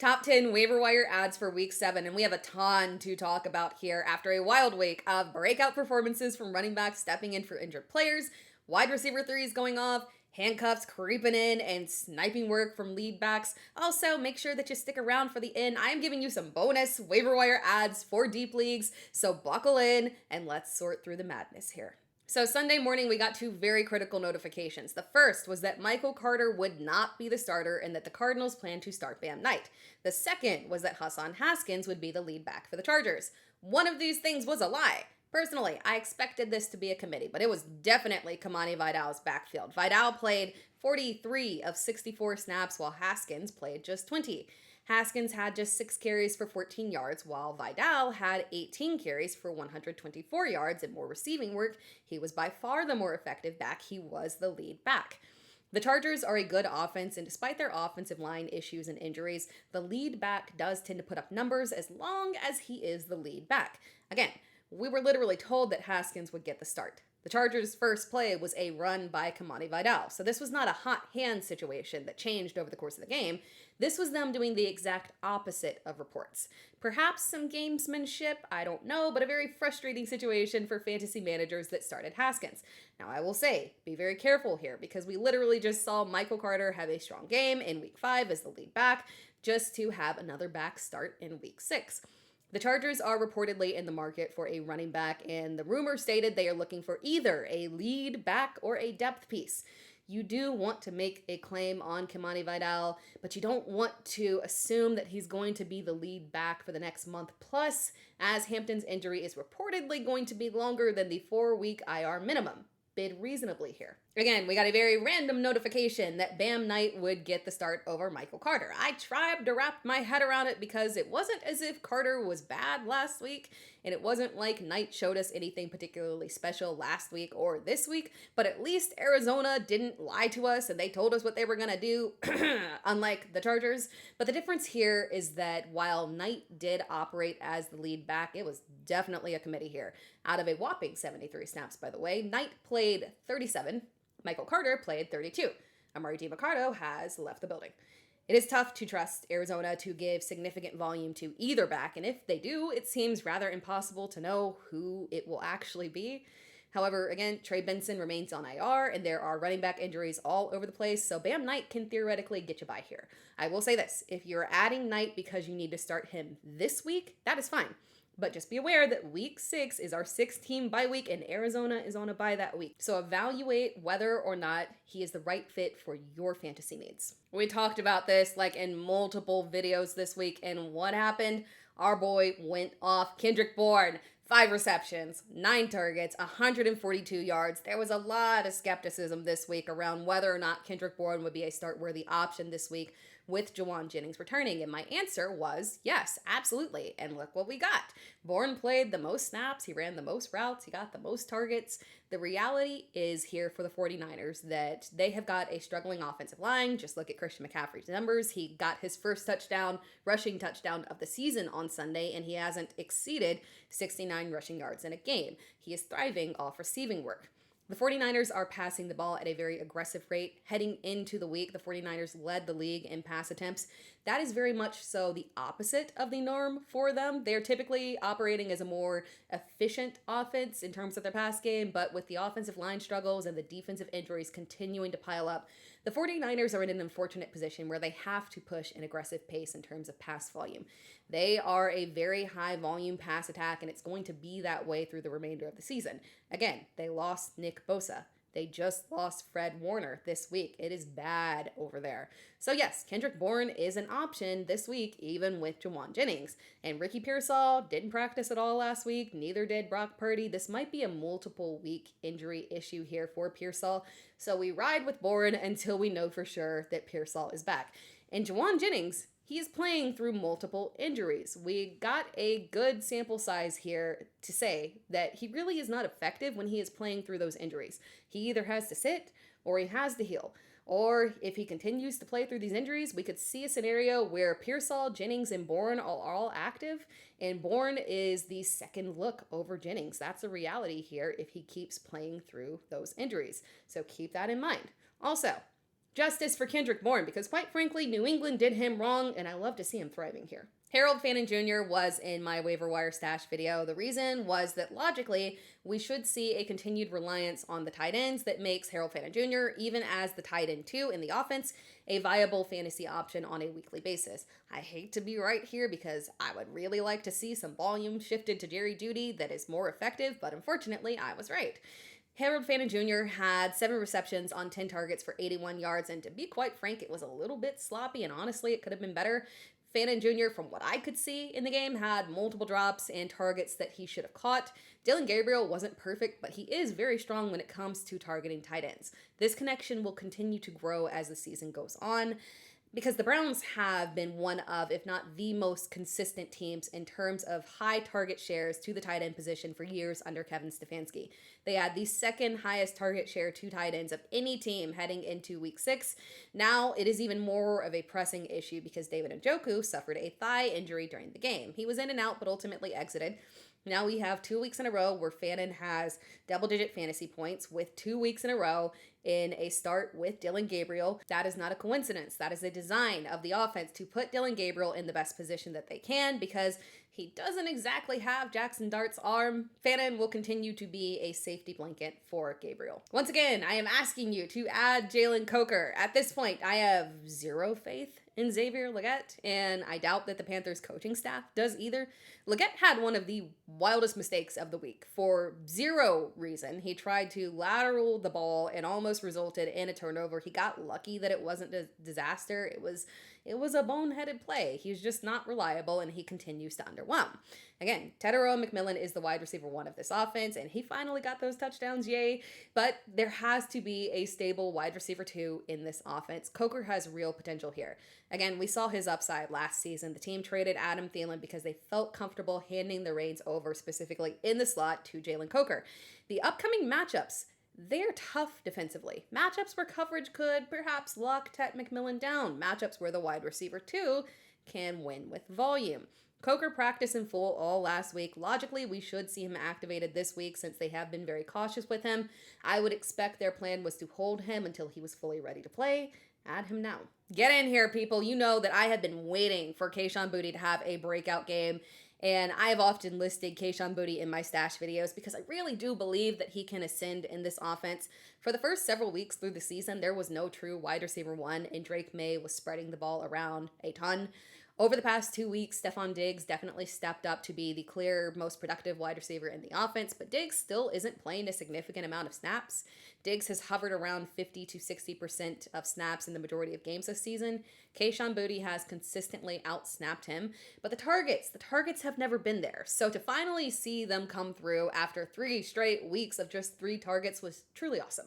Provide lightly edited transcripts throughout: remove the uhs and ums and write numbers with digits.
Top 10 waiver wire ads for week 7, and we have a ton to talk about here after a wild week of breakout performances from running backs stepping in for injured players, wide receiver threes going off, handcuffs creeping in, and sniping work from lead backs. Also, make sure that you stick around for the end. I am giving you some bonus waiver wire ads for deep leagues, so buckle in and let's sort through the madness here. So Sunday morning, we got two very critical notifications. The first was that Michael Carter would not be the starter and that the Cardinals plan to start Bam Knight. The second was that Hassan Haskins would be the lead back for the Chargers. One of these things was a lie. Personally, I expected this to be a committee, but it was definitely Kimani Vidal's backfield. Vidal played 43 of 64 snaps while Haskins played just 20. Haskins had just 6 carries for 14 yards, while Vidal had 18 carries for 124 yards and more receiving work. He was by far the more effective back. He was the lead back. The Chargers are a good offense, and despite their offensive line issues and injuries, the lead back does tend to put up numbers as long as he is the lead back. Again, we were literally told that Haskins would get the start. The Chargers' first play was a run by Kimani Vidal, so this was not a hot hand situation that changed over the course of the game. This was them doing the exact opposite of reports. Perhaps some gamesmanship, I don't know, but a very frustrating situation for fantasy managers that started Haskins. Now, I will say, be very careful here, because we literally just saw Michael Carter have a strong game in week 5 as the lead back, just to have another back start in week 6. The Chargers are reportedly in the market for a running back, and the rumor stated they are looking for either a lead back or a depth piece. You do want to make a claim on Kimani Vidal, but you don't want to assume that he's going to be the lead back for the next month plus, as Hampton's injury is reportedly going to be longer than the 4-week IR minimum. Bid reasonably here. Again, we got a very random notification that Bam Knight would get the start over Michael Carter. I tried to wrap my head around it because it wasn't as if Carter was bad last week, and it wasn't like Knight showed us anything particularly special last week or this week, but at least Arizona didn't lie to us and they told us what they were going to do, unlike the Chargers. But the difference here is that while Knight did operate as the lead back, it was definitely a committee here. Out of a whopping 73 snaps, by the way, Knight played 37, Michael Carter played 32. Amari DiMercato has left the building. It is tough to trust Arizona to give significant volume to either back, and if they do, it seems rather impossible to know who it will actually be. However, again, Trey Benson remains on IR, and there are running back injuries all over the place, so Bam Knight can theoretically get you by here. I will say this, if you're adding Knight because you need to start him this week, that is fine. But just be aware that week 6 is our 6-team bye week and Arizona is on a bye that week. So evaluate whether or not he is the right fit for your fantasy needs. We talked about this like in multiple videos this week, and what happened? Our boy went off. Kendrick Bourne, 5 receptions, 9 targets, 142 yards. There was a lot of skepticism this week around whether or not Kendrick Bourne would be a start-worthy option this week with Jauan Jennings returning, and my answer was yes, absolutely. And look what we got. Bourne played the most snaps, he ran the most routes, he got the most targets. The reality is here for the 49ers that they have got a struggling offensive line. Just look at Christian McCaffrey's numbers. He got his first rushing touchdown of the season on Sunday, and he hasn't exceeded 69 rushing yards in a game. He is thriving off receiving work. The 49ers are passing the ball at a very aggressive rate. Heading into the week, the 49ers led the league in pass attempts. That is very much so the opposite of the norm for them. They're typically operating as a more efficient offense in terms of their pass game, but with the offensive line struggles and the defensive injuries continuing to pile up, the 49ers are in an unfortunate position where they have to push an aggressive pace in terms of pass volume. They are a very high volume pass attack, and it's going to be that way through the remainder of the season. Again, they lost Nick Bosa. They just lost Fred Warner this week. It is bad over there. So yes, Kendrick Bourne is an option this week, even with Jauan Jennings. And Ricky Pearsall didn't practice at all last week. Neither did Brock Purdy. This might be a multiple week injury issue here for Pearsall. So we ride with Bourne until we know for sure that Pearsall is back. And Jauan Jennings, he is playing through multiple injuries. We got a good sample size here to say that he really is not effective when he is playing through those injuries. He either has to sit or he has to heal. Or if he continues to play through these injuries, we could see a scenario where Pearsall, Jennings, and Bourne are all active, and Bourne is the second look over Jennings. That's a reality here if he keeps playing through those injuries. So keep that in mind. Also, justice for Kendrick Bourne, because quite frankly, New England did him wrong, and I love to see him thriving here. Harold Fannin Jr. was in my waiver wire stash video. The reason was that logically, we should see a continued reliance on the tight ends that makes Harold Fannin Jr., even as the tight end 2 in the offense, a viable fantasy option on a weekly basis. I hate to be right here because I would really like to see some volume shifted to Jerry Jeudy that is more effective, but unfortunately, I was right. Harold Fannin Jr. had 7 receptions on 10 targets for 81 yards, and to be quite frank, it was a little bit sloppy, and honestly, it could have been better. Fannin Jr., from what I could see in the game, had multiple drops and targets that he should have caught. Dillon Gabriel wasn't perfect, but he is very strong when it comes to targeting tight ends. This connection will continue to grow as the season goes on, because the Browns have been one of, if not the most consistent teams in terms of high target shares to the tight end position for years under Kevin Stefanski. They had the second highest target share to tight ends of any team heading into week 6. Now it is even more of a pressing issue because David Njoku suffered a thigh injury during the game. He was in and out but ultimately exited. Now we have 2 weeks in a row where Fannin has double-digit fantasy points with 2 weeks in a row in a start with Dillon Gabriel. That is not a coincidence. That is a design of the offense to put Dillon Gabriel in the best position that they can because he doesn't exactly have Jaxson Dart's arm. Fannin will continue to be a safety blanket for Gabriel. Once again, I am asking you to add Jalen Coker. At this point, I have zero faith in Xavier Legette, and I doubt that the Panthers coaching staff does either. Legette had one of the wildest mistakes of the week for zero reason. He tried to lateral the ball and almost resulted in a turnover. He got lucky that it wasn't a disaster. It was a boneheaded play. He's just not reliable, and he continues to underwhelm. Again, Tedero McMillan is the wide receiver 1 of this offense, and he finally got those touchdowns, yay. But there has to be a stable wide receiver 2 in this offense. Coker has real potential here. Again, we saw his upside last season. The team traded Adam Thielen because they felt comfortable handing the reins over, specifically in the slot, to Jalen Coker. The upcoming matchups, they're tough defensively. Matchups where coverage could perhaps lock Tet McMillan down. Matchups where the wide receiver 2 can win with volume. Coker practiced in full all last week. Logically, we should see him activated this week since they have been very cautious with him. I would expect their plan was to hold him until he was fully ready to play. Add him now. Get in here, people. You know that I have been waiting for Kayshon Boutte to have a breakout game. And I have often listed Kayshon Boutte in my stash videos because I really do believe that he can ascend in this offense. For the first several weeks through the season, there was no true wide receiver 1, and Drake May was spreading the ball around a ton. Over the past 2 weeks, Stefon Diggs definitely stepped up to be the clear most productive wide receiver in the offense, but Diggs still isn't playing a significant amount of snaps. Diggs has hovered around 50 to 60% of snaps in the majority of games this season. Kayshon Boutte has consistently outsnapped him, but the targets have never been there. So to finally see them come through after 3 straight weeks of just 3 targets was truly awesome.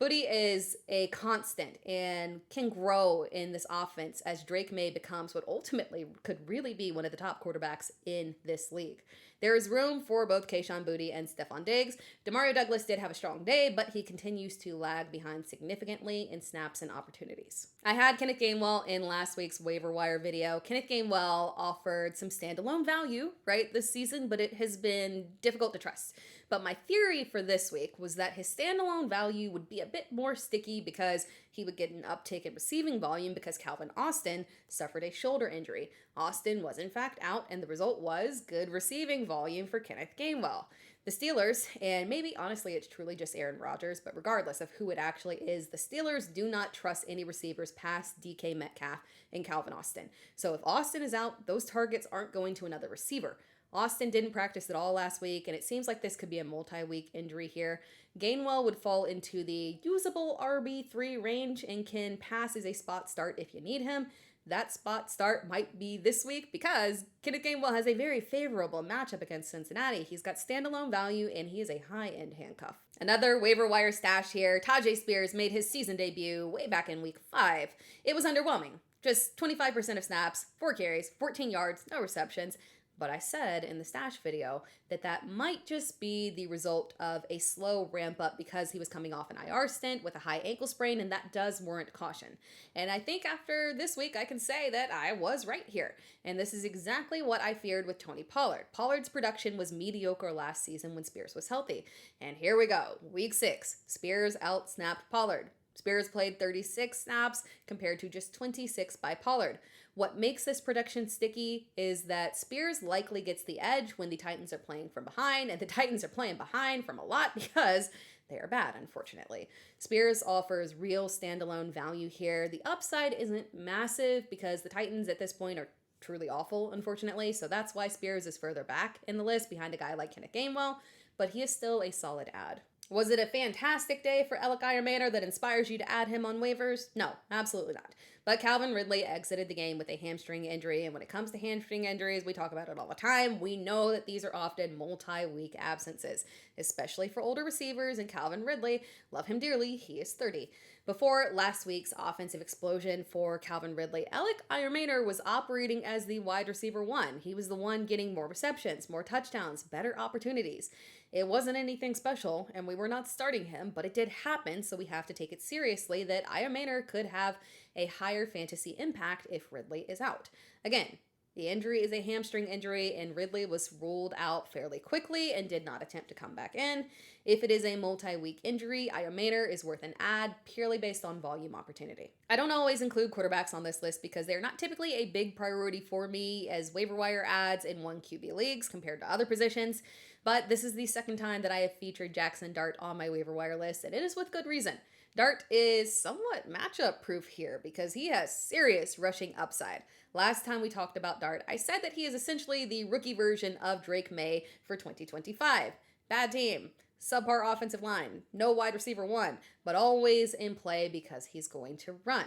Boutte is a constant and can grow in this offense as Drake May becomes what ultimately could really be one of the top quarterbacks in this league. There is room for both Kayshon Boutte and Stefon Diggs. Demario Douglas did have a strong day, but he continues to lag behind significantly in snaps and opportunities. I had Kenneth Gainwell in last week's waiver wire video. Kenneth Gainwell offered some standalone value, right, this season, but it has been difficult to trust. But my theory for this week was that his standalone value would be a bit more sticky because he would get an uptick in receiving volume because Calvin Austin suffered a shoulder injury. Austin was in fact out, and the result was good receiving volume for Kenneth Gainwell. The Steelers, and maybe honestly it's truly just Aaron Rodgers, but regardless of who it actually is, the Steelers do not trust any receivers past DK Metcalf and Calvin Austin. So if Austin is out, those targets aren't going to another receiver. Austin didn't practice at all last week, and it seems like this could be a multi-week injury here. Gainwell would fall into the usable RB3 range and can pass as a spot start if you need him. That spot start might be this week because Kenneth Gainwell has a very favorable matchup against Cincinnati. He's got standalone value, and he is a high-end handcuff. Another waiver wire stash here. Tyjae Spears made his season debut way back in week 5. It was underwhelming. Just 25% of snaps, 4 carries, 14 yards, no receptions. But I said in the stash video that might just be the result of a slow ramp up because he was coming off an IR stint with a high ankle sprain, and that does warrant caution. And I think after this week, I can say that I was right here. And this is exactly what I feared with Tony Pollard. Pollard's production was mediocre last season when Spears was healthy. And here we go. Week 6, Spears outsnapped Pollard. Spears played 36 snaps compared to just 26 by Pollard. What makes this production sticky is that Spears likely gets the edge when the Titans are playing from behind, and the Titans are playing behind from a lot because they are bad, unfortunately. Spears offers real standalone value here. The upside isn't massive because the Titans at this point are truly awful, unfortunately, so that's why Spears is further back in the list behind a guy like Kenneth Gainwell, but he is still a solid add. Was it a fantastic day for Elic Ayomanor that inspires you to add him on waivers? No, absolutely not. But Calvin Ridley exited the game with a hamstring injury, and when it comes to hamstring injuries, we talk about it all the time. We know that these are often multi-week absences, especially for older receivers, and Calvin Ridley, love him dearly, he is 30. Before last week's offensive explosion for Calvin Ridley, Elic Ayomanor was operating as the wide receiver one. He was the one getting more receptions, more touchdowns, better opportunities. It wasn't anything special, and we were not starting him, but it did happen, so we have to take it seriously that Ayomanor could have a higher fantasy impact if Ridley is out. Again, the injury is a hamstring injury, and Ridley was ruled out fairly quickly and did not attempt to come back in. If it is a multi-week injury, Ayomanor is worth an add purely based on volume opportunity. I don't always include quarterbacks on this list because they're not typically a big priority for me as waiver wire adds in 1 QB leagues compared to other positions, but this is the second time that I have featured Jaxson Dart on my waiver wire list, and it is with good reason. Dart is somewhat matchup proof here because he has serious rushing upside. Last time we talked about Dart, I said that he is essentially the rookie version of Drake May for 2025. Bad team, subpar offensive line, no wide receiver one, but always in play because he's going to run.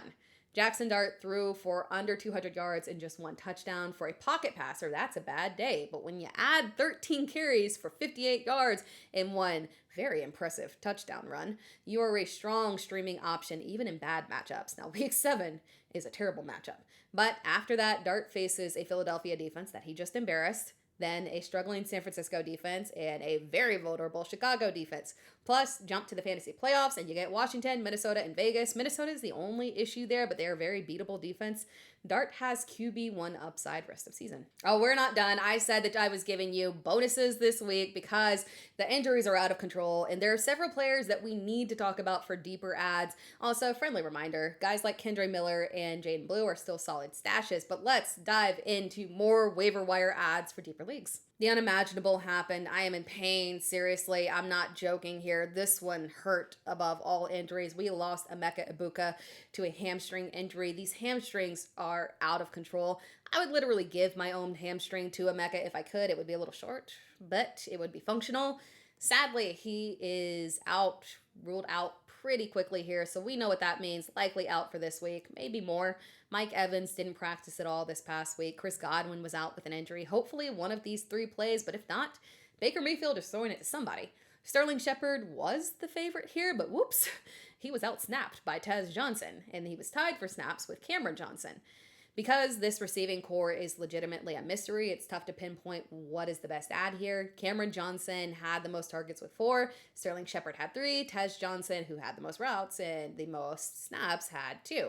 Jaxson Dart threw for under 200 yards and just 1 touchdown. For a pocket passer, that's a bad day. But when you add 13 carries for 58 yards and 1 very impressive touchdown run, you are a strong streaming option even in bad matchups. Now, week 7 is a terrible matchup. But after that, Dart faces a Philadelphia defense that he just embarrassed, then a struggling San Francisco defense, and a very vulnerable Chicago defense. Plus, jump to the fantasy playoffs, and you get Washington, Minnesota, and Vegas. Minnesota is the only issue there, but they are a very beatable defense. Dart has QB1 upside rest of season. Oh, we're not done. I said that I was giving you bonuses this week because the injuries are out of control, and there are several players that we need to talk about for deeper adds. Also, friendly reminder, guys like Kendre Miller and Jaden Blue are still solid stashes, but let's dive into more waiver wire adds for deeper leagues. The unimaginable happened. I am in pain. Seriously, I'm not joking here. This one hurt above all injuries. We lost Emeka Egbuka to a hamstring injury. These hamstrings are out of control. I would literally give my own hamstring to Emeka if I could. It would be a little short, but it would be functional. Sadly, he is out, ruled out pretty quickly here, so we know what that means. Likely out for this week, maybe more. Mike Evans didn't practice at all this past week. Chris Godwin was out with an injury. Hopefully one of these 3 plays, but if not, Baker Mayfield is throwing it to somebody. Sterling Shepard was the favorite here, but whoops, he was out-snapped by Tez Johnson, and he was tied for snaps with Kameron Johnson. Because this receiving core is legitimately a mystery, it's tough to pinpoint what is the best add here. Kameron Johnson had the most targets with 4. Sterling Shepard had 3. Tez Johnson, who had the most routes and the most snaps, had 2.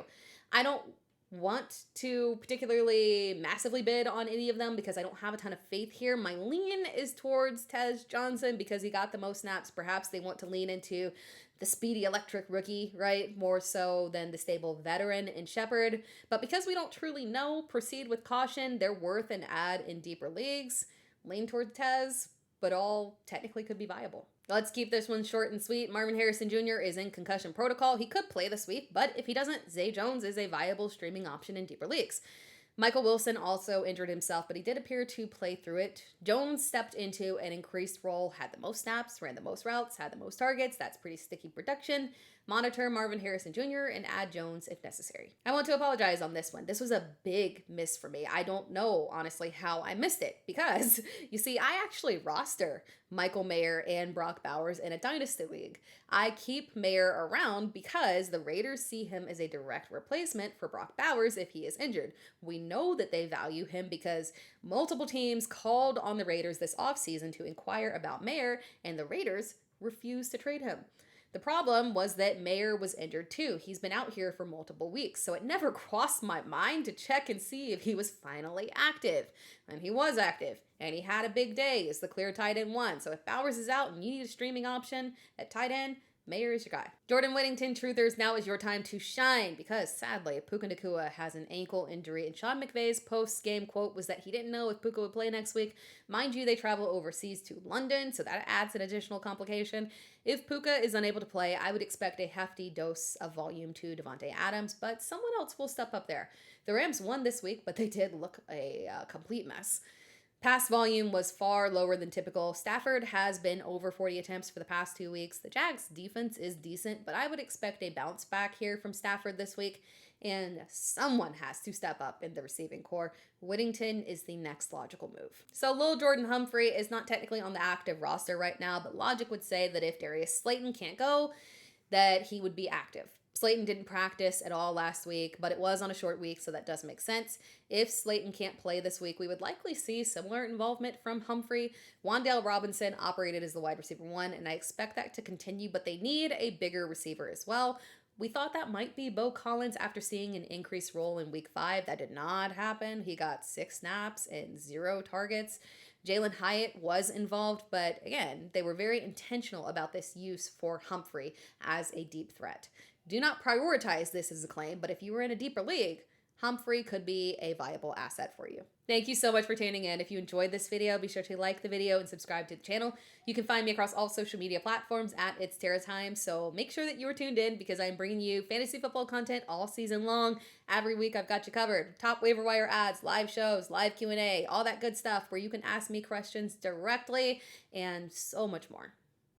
I don't want to particularly massively bid on any of them because I don't have a ton of faith here. My lean is towards Tez Johnson because he got the most snaps. Perhaps they want to lean into the speedy electric rookie, right? More so than the stable veteran in Shepard. But because we don't truly know, proceed with caution. They're worth an add in deeper leagues. Lean toward Tez, but all technically could be viable. Let's keep this one short and sweet. Marvin Harrison Jr. is in concussion protocol. He could play this week, but if he doesn't, Zay Jones is a viable streaming option in deeper leagues. Michael Wilson also injured himself, but he did appear to play through it. Jones stepped into an increased role, had the most snaps, ran the most routes, had the most targets. That's pretty sticky production. Monitor Marvin Harrison Jr. and add Jones if necessary. I want to apologize on this one. This was a big miss for me. I don't know, honestly, how I missed it because, you see, I actually roster Michael Mayer and Brock Bowers in a dynasty league. I keep Mayer around because the Raiders see him as a direct replacement for Brock Bowers if he is injured. We know that they value him because multiple teams called on the Raiders this offseason to inquire about Mayer, and the Raiders refused to trade him. The problem was that Mayer was injured too. He's been out here for multiple weeks, so it never crossed my mind to check and see if he was finally active. And he was active, and he had a big day as the clear tight end one. So if Bowers is out and you need a streaming option at tight end, Mayor is your guy. Jordan Whittington, truthers, now is your time to shine because sadly, Puka Nacua has an ankle injury, and Sean McVay's post-game quote was that he didn't know if Puka would play next week. Mind you, they travel overseas to London, so that adds an additional complication. If Puka is unable to play, I would expect a hefty dose of volume to Devontae Adams, but someone else will step up there. The Rams won this week, but they did look a complete mess. Pass volume was far lower than typical. Stafford has been over 40 attempts for the past 2 weeks. The Jags' defense is decent, but I would expect a bounce back here from Stafford this week, and someone has to step up in the receiving core. Whittington is the next logical move. So Lil'Jordan Humphrey is not technically on the active roster right now, but logic would say that if Darius Slayton can't go, that he would be active. Slayton didn't practice at all last week, but it was on a short week, so that does make sense. If Slayton can't play this week, we would likely see similar involvement from Humphrey. Wan'Dale Robinson operated as the wide receiver 1, and I expect that to continue, but they need a bigger receiver as well. We thought that might be Beau Collins after seeing an increased role in week 5. That did not happen. He got 6 snaps and 0 targets. Jalen Hyatt was involved, but again, they were very intentional about this use for Humphrey as a deep threat. Do not prioritize this as a claim, but if you were in a deeper league, Humphrey could be a viable asset for you. Thank you so much for tuning in. If you enjoyed this video, be sure to like the video and subscribe to the channel. You can find me across all social media platforms at It's Tara Time, so make sure that you are tuned in because I'm bringing you fantasy football content all season long. Every week I've got you covered. Top waiver wire ads, live shows, live Q&A, all that good stuff where you can ask me questions directly and so much more.